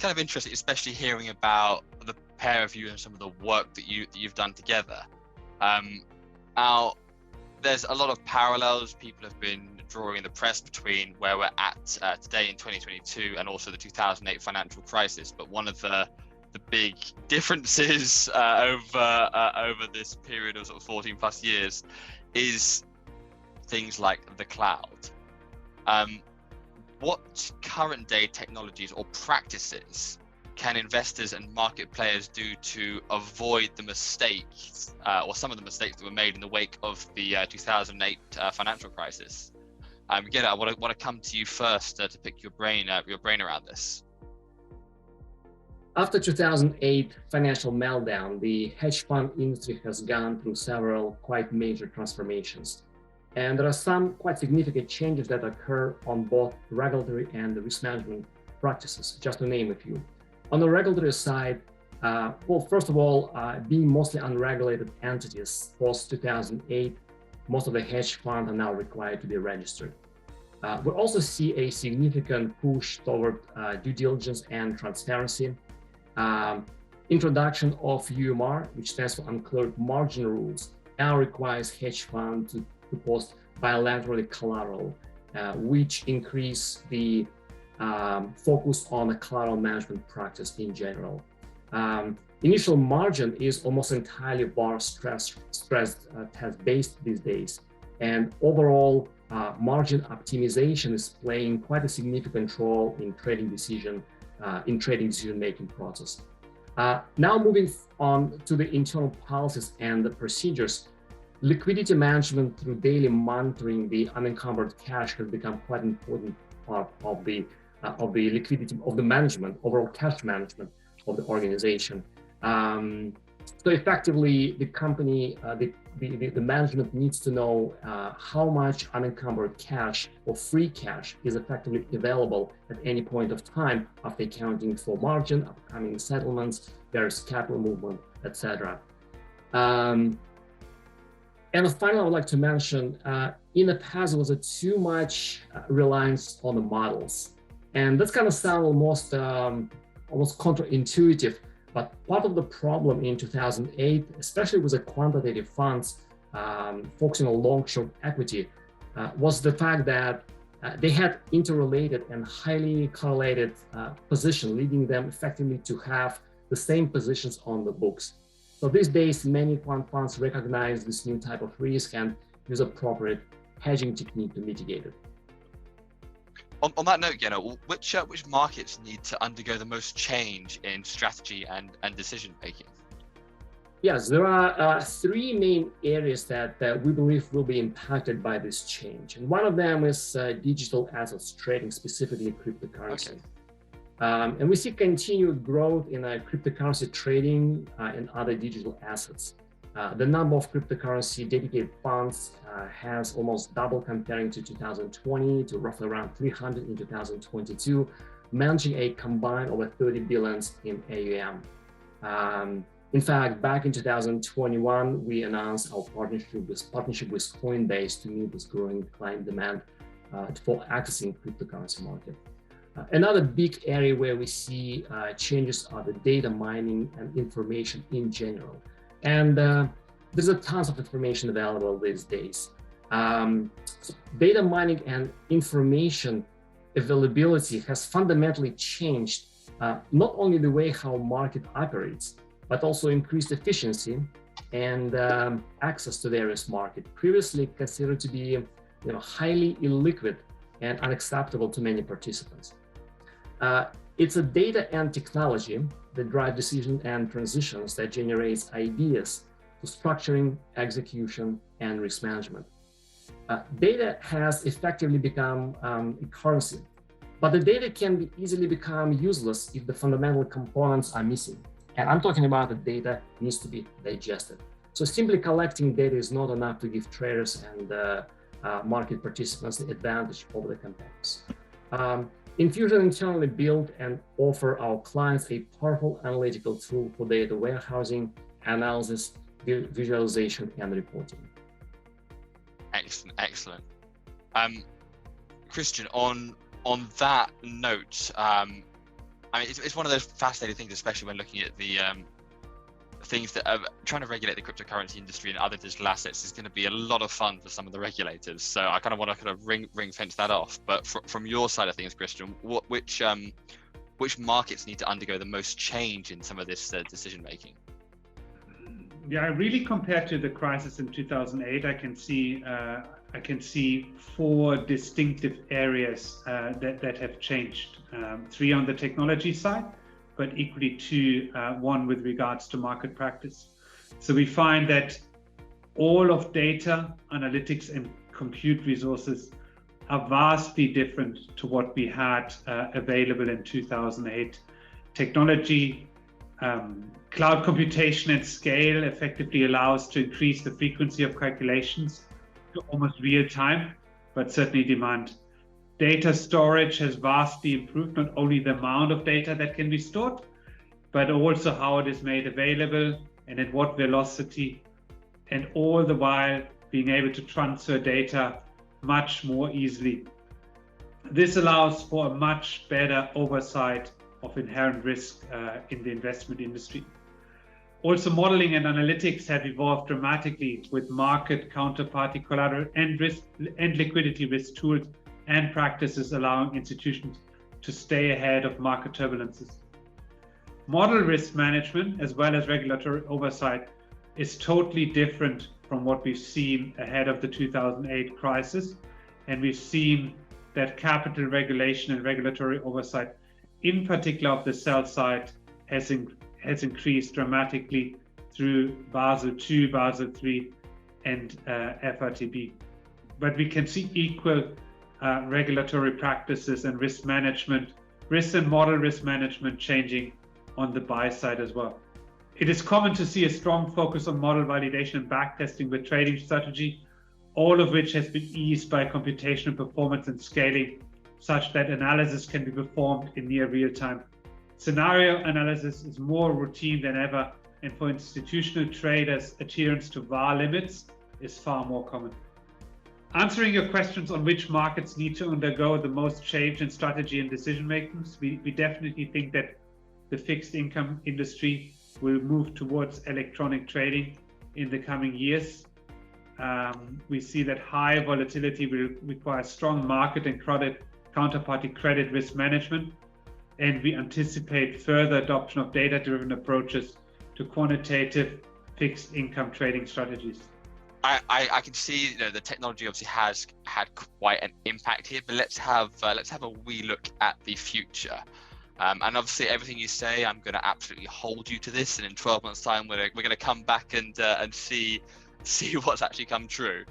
kind of interesting, especially hearing about the pair of you and some of the work that you've done together. Now, there's a lot of parallels people have been drawing in the press between where we're at today in 2022 and also the 2008 financial crisis. But one of the big differences over this period of sort of 14 plus years is things like the cloud. What current day technologies or practices can investors and market players do to avoid the mistakes or some of the mistakes that were made in the wake of the 2008 financial crisis? Gennadiy, I want to come to you first to pick your brain around this. After 2008 financial meltdown, the hedge fund industry has gone through several quite major transformations. And there are some quite significant changes that occur on both regulatory and risk management practices, just to name a few. On the regulatory side, well, first of all, being mostly unregulated entities post-2008, most of the hedge funds are now required to be registered. We also see a significant push toward due diligence and transparency. Introduction of UMR, which stands for Uncleared Margin Rules, now requires hedge funds to post bilaterally collateral, which increase the focus on the collateral management practice in general. Initial margin is almost entirely VaR stress test based these days, and overall margin optimization is playing quite a significant role in trading decision making process. Now moving on to the internal policies and the procedures. Liquidity management through daily monitoring the unencumbered cash has become quite an important part of the liquidity of the management, overall cash management of the organization. So effectively, the company, the management needs to know how much unencumbered cash or free cash is effectively available at any point of time after accounting for margin, upcoming settlements, various capital movement, etc. And finally, I would like to mention, in the past, there was too much reliance on the models. And that's kind of sound almost counterintuitive, but part of the problem in 2008, especially with the quantitative funds focusing on long-short equity, was the fact that they had interrelated and highly correlated positions, leading them effectively to have the same positions on the books. So these days, many quant funds recognize this new type of risk and use appropriate hedging technique to mitigate it. On that note, Gennadiy, which markets need to undergo the most change in strategy and decision making? Yes, there are three main areas that we believe will be impacted by this change. And one of them is digital assets trading, specifically cryptocurrency. Okay. And we see continued growth in cryptocurrency trading and other digital assets. The number of cryptocurrency dedicated funds has almost doubled comparing to 2020 to roughly around 300 in 2022, managing a combined over 30 billions in AUM. In fact, back in 2021, we announced our partnership with Coinbase to meet this growing client demand for accessing cryptocurrency market. Another big area where we see changes are the data mining and information in general. And there's a tons of information available these days. So data mining and information availability has fundamentally changed not only the way how market operates, but also increased efficiency and access to various markets, previously considered to be highly illiquid and unacceptable to many participants. It's a data and technology that drive decision and transitions that generates ideas to structuring, execution, and risk management. Data has effectively become a currency, but the data can easily become useless if the fundamental components are missing. And I'm talking about the data needs to be digested. So simply collecting data is not enough to give traders and market participants the advantage over the competitors. Enfusion internally built and offer our clients a powerful analytical tool for data warehousing, analysis, visualization, and reporting. Excellent. Christian, on that note, I mean, it's one of those fascinating things, especially when looking at the things that are trying to regulate the cryptocurrency industry and other digital assets is going to be a lot of fun for some of the regulators. So I kind of want to kind of ring fence that off. But from your side of things, Christian, which markets need to undergo the most change in some of this decision making? Yeah, really compared to the crisis in 2008, I can see four distinctive areas that have changed. Three on the technology side, but equally one with regards to market practice. So we find that all of data, analytics, and compute resources are vastly different to what we had available in 2008. Technology, cloud computation at scale effectively allows to increase the frequency of calculations to almost real time, but certainly demand. Data storage has vastly improved, not only the amount of data that can be stored, but also how it is made available and at what velocity, and all the while being able to transfer data much more easily. This allows for a much better oversight of inherent risk in the investment industry. Also, modeling and analytics have evolved dramatically with market counterparty collateral and liquidity risk tools and practices allowing institutions to stay ahead of market turbulences. Model risk management, as well as regulatory oversight, is totally different from what we've seen ahead of the 2008 crisis. And we've seen that capital regulation and regulatory oversight, in particular of the sell side, has increased dramatically through Basel II, Basel III, and FRTB. But we can see equal regulatory practices and risk and model risk management changing on the buy side as well. It is common to see a strong focus on model validation and backtesting with trading strategy, all of which has been eased by computational performance and scaling, such that analysis can be performed in near real time. Scenario analysis is more routine than ever, and for institutional traders, adherence to VaR limits is far more common. Answering your questions on which markets need to undergo the most change in strategy and decision making, we definitely think that the fixed income industry will move towards electronic trading in the coming years. We see that high volatility will require strong market and counterparty credit risk management, and we anticipate further adoption of data-driven approaches to quantitative fixed income trading strategies. I can see, the technology obviously has had quite an impact here, but let's have a wee look at the future. And obviously, everything you say, I'm going to absolutely hold you to this, and in 12 months' time, we're going to come back and see what's actually come true.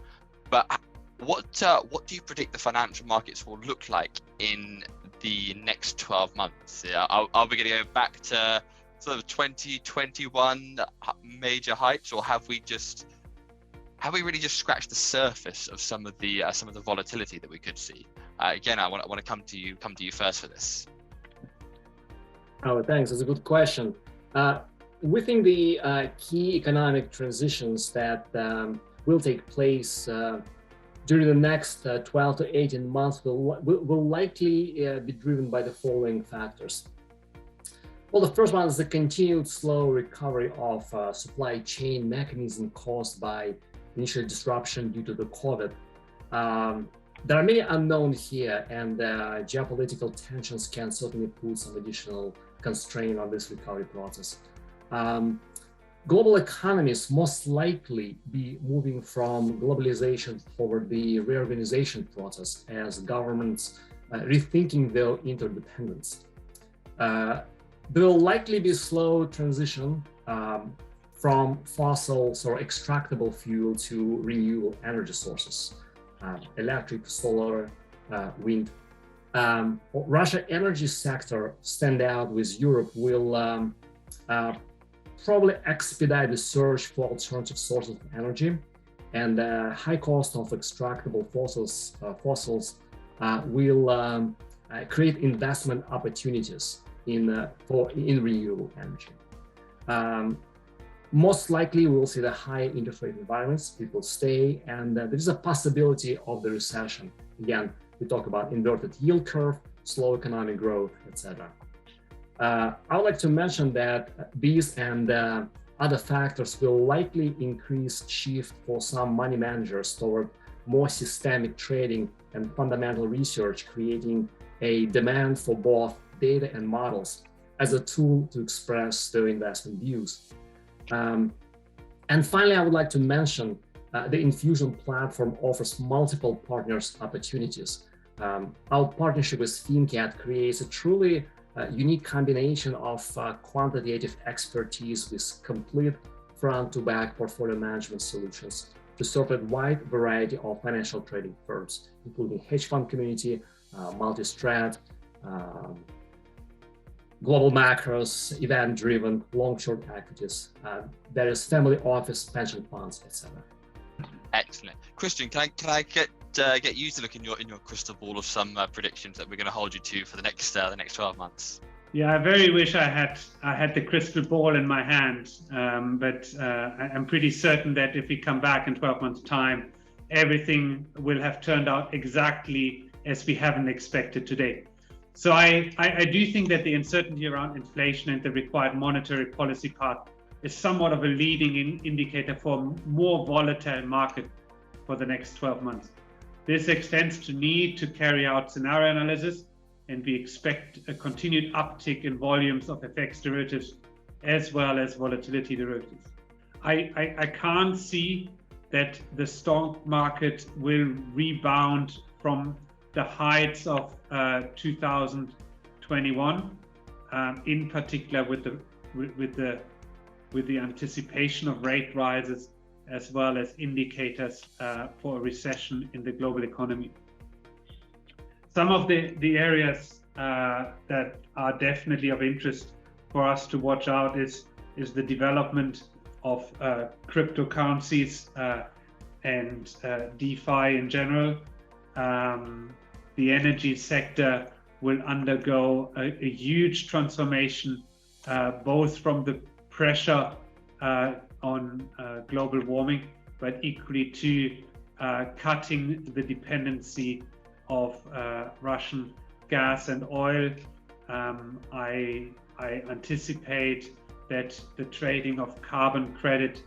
But what do you predict the financial markets will look like in the next 12 months? Are we going to go back to sort of 2021 major heights, or have we really just scratched the surface of some of the volatility that we could see? Again, I want to come to you first for this. Oh, thanks. That's a good question. We think the key economic transitions that will take place during the next 12 to 18 months will likely be driven by the following factors. Well, the first one is the continued slow recovery of supply chain mechanism caused by initial disruption due to the COVID. There are many unknowns here, and geopolitical tensions can certainly put some additional constraint on this recovery process. Global economies most likely be moving from globalization toward the reorganization process as governments rethinking their interdependence. There will likely be slow transition from fossils or extractable fuel to renewable energy sources, electric, solar, wind. Russia energy sector stand out with Europe will probably expedite the search for alternative sources of energy, and high cost of extractable fossils will create investment opportunities in renewable energy. Most likely, we will see the high interest rate environments. It will stay, and there is a possibility of the recession. Again, we talk about inverted yield curve, slow economic growth, etc. I would like to mention that these and other factors will likely increase shift for some money managers toward more systemic trading and fundamental research, creating a demand for both data and models as a tool to express their investment views. And finally, I would like to mention the Enfusion platform offers multiple partners opportunities. Our partnership with FINCAD creates a truly unique combination of quantitative expertise with complete front-to-back portfolio management solutions to serve a wide variety of financial trading firms, including hedge fund community, multi-strat, global macros, event-driven, long-short equities, various family office, pension funds, etc. Excellent, Christian. Can I get you to look in your crystal ball of some predictions that we're going to hold you to for the next 12 months? Yeah, I very wish I had the crystal ball in my hand, but I'm pretty certain that if we come back in 12 months' time, everything will have turned out exactly as we haven't expected today. So I do think that the uncertainty around inflation and the required monetary policy path is somewhat of a leading indicator for a more volatile market for the next 12 months. This extends to need to carry out scenario analysis, and we expect a continued uptick in volumes of FX derivatives as well as volatility derivatives. I can't see that the stock market will rebound from the heights of 2021, in particular with the anticipation of rate rises as well as indicators for a recession in the global economy. Some of the areas that are definitely of interest for us to watch out is the development of cryptocurrencies and DeFi in general. The energy sector will undergo a huge transformation, both from the pressure on global warming, but equally to cutting the dependency of Russian gas and oil. I anticipate that the trading of carbon credit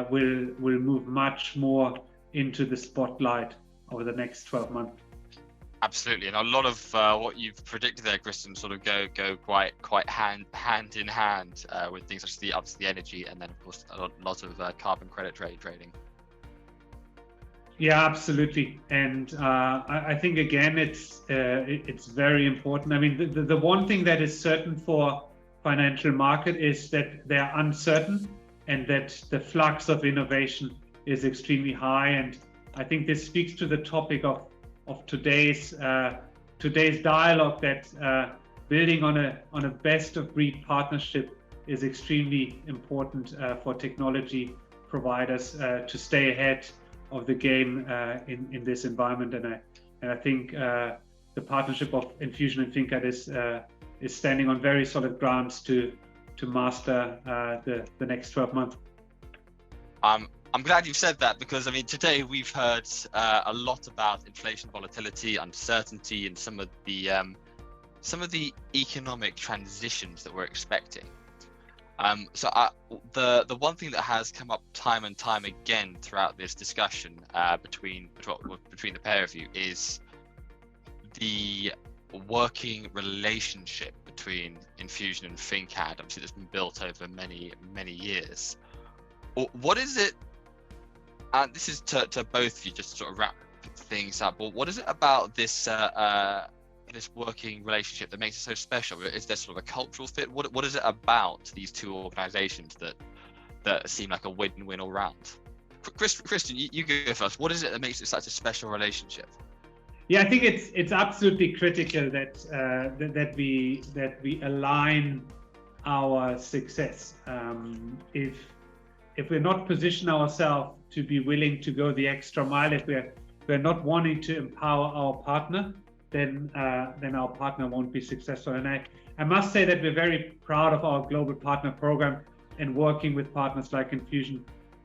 will move much more into the spotlight over the next 12 months. Absolutely, and a lot of what you've predicted there, Christian, sort of go quite hand in hand with things such as the energy, and then of course a lot of carbon credit trading. Yeah, absolutely, and I think again it's very important. I mean, the one thing that is certain for financial market is that they are uncertain, and that the flux of innovation is extremely high. And I think this speaks to the topic of today's dialogue, that building on a best of breed partnership is extremely important for technology providers to stay ahead of the game in this environment. And I think the partnership of Enfusion and FINCAD is standing on very solid grounds to master the next 12 months. I'm glad you've said that, because I mean, today we've heard a lot about inflation, volatility, uncertainty, and some of the economic transitions that we're expecting. So the one thing that has come up time and time again throughout this discussion between the pair of you is the working relationship between Enfusion and FINCAD. Obviously, that's been built over many years. What is it? And this is to both of you, just to sort of wrap things up. But what is it about this working relationship that makes it so special? Is there sort of a cultural fit? What is it about these two organisations that seem like a win-win all round? Christian, you go first. What is it that makes it such a special relationship? Yeah, I think it's absolutely critical that we align our success. If we're not position ourselves to be willing to go the extra mile, if we're not wanting to empower our partner, then our partner won't be successful. And I must say that we're very proud of our global partner program and working with partners like Enfusion.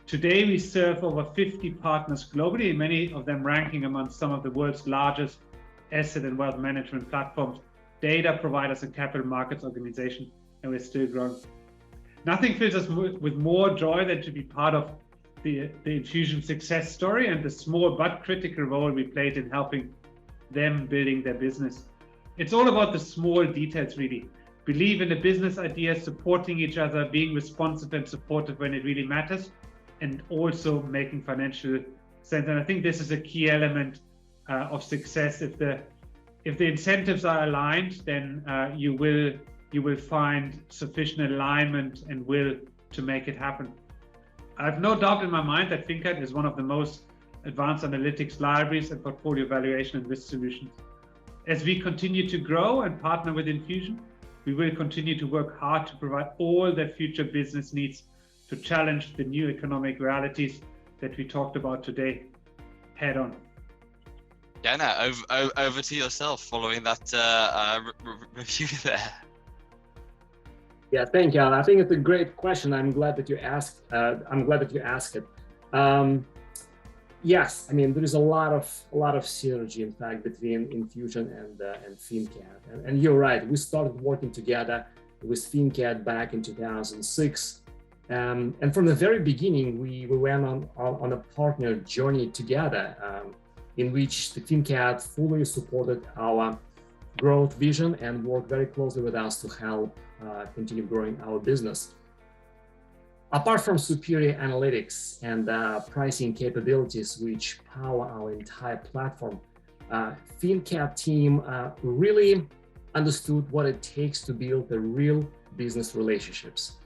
Today we serve over 50 partners globally, many of them ranking among some of the world's largest asset and wealth management platforms. data providers and capital markets organization, and we're still growing. Nothing fills us with more joy than to be part of the Enfusion success story and the small but critical role we played in helping them building their business. It's all about the small details, really. Believe in the business idea, supporting each other, being responsive and supportive when it really matters, and also making financial sense. And I think this is a key element of success. If the incentives are aligned, then you will find sufficient alignment and will to make it happen. I have no doubt in my mind that FINCAD is one of the most advanced analytics libraries and portfolio valuation and risk solutions. As we continue to grow and partner with Enfusion, we will continue to work hard to provide all that future business needs to challenge the new economic realities that we talked about today head on. Yeah, no, over to yourself following that review there. Yeah, thank you. I think it's a great question. I'm glad that you asked. It. Yes, I mean there is a lot of synergy, in fact, between Enfusion and FINCAD. And you're right. We started working together with FINCAD back in 2006, and from the very beginning, we went on a partner journey together, in which the FINCAD fully supported our growth vision and worked very closely with us to help continue growing our business. Apart from superior analytics and pricing capabilities which power our entire platform, FINCAD team really understood what it takes to build the real business relationships,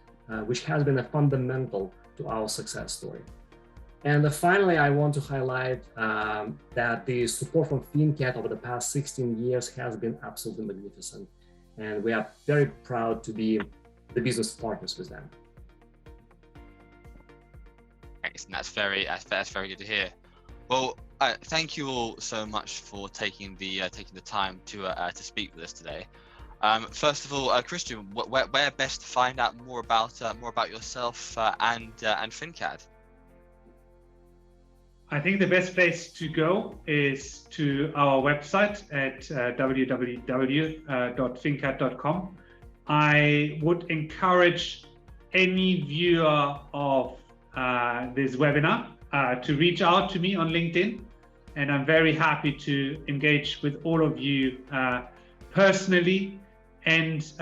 which has been a fundamental to our success story. And finally, I want to highlight that the support from FINCAD over the past 16 years has been absolutely magnificent. And we are very proud to be the business partners with them. Excellent. That's very good to hear. Well, thank you all so much for taking the time to speak with us today. First of all, Christian, where best to find out more about yourself and FINCAD? I think the best place to go is to our website at www.fincad.com. I would encourage any viewer of this webinar to reach out to me on LinkedIn, and I'm very happy to engage with all of you personally and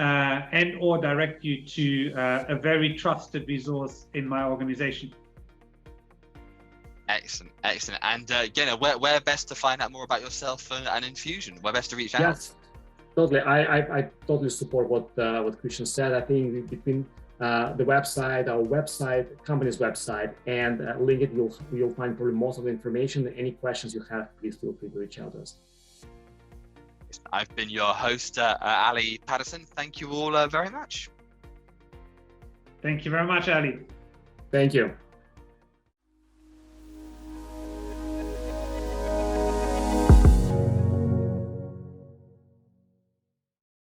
or direct you to a very trusted resource in my organization. Excellent. And Gennadiy, where best to find out more about yourself and Enfusion? Where best to reach out? Yes, totally. I totally support what Christian said. I think between the website, our website, company's website, and LinkedIn, you'll find probably most of the information. Any questions you have, please feel free to reach out to us. I've been your host, Ali Paterson. Thank you all very much. Thank you very much, Ali. Thank you.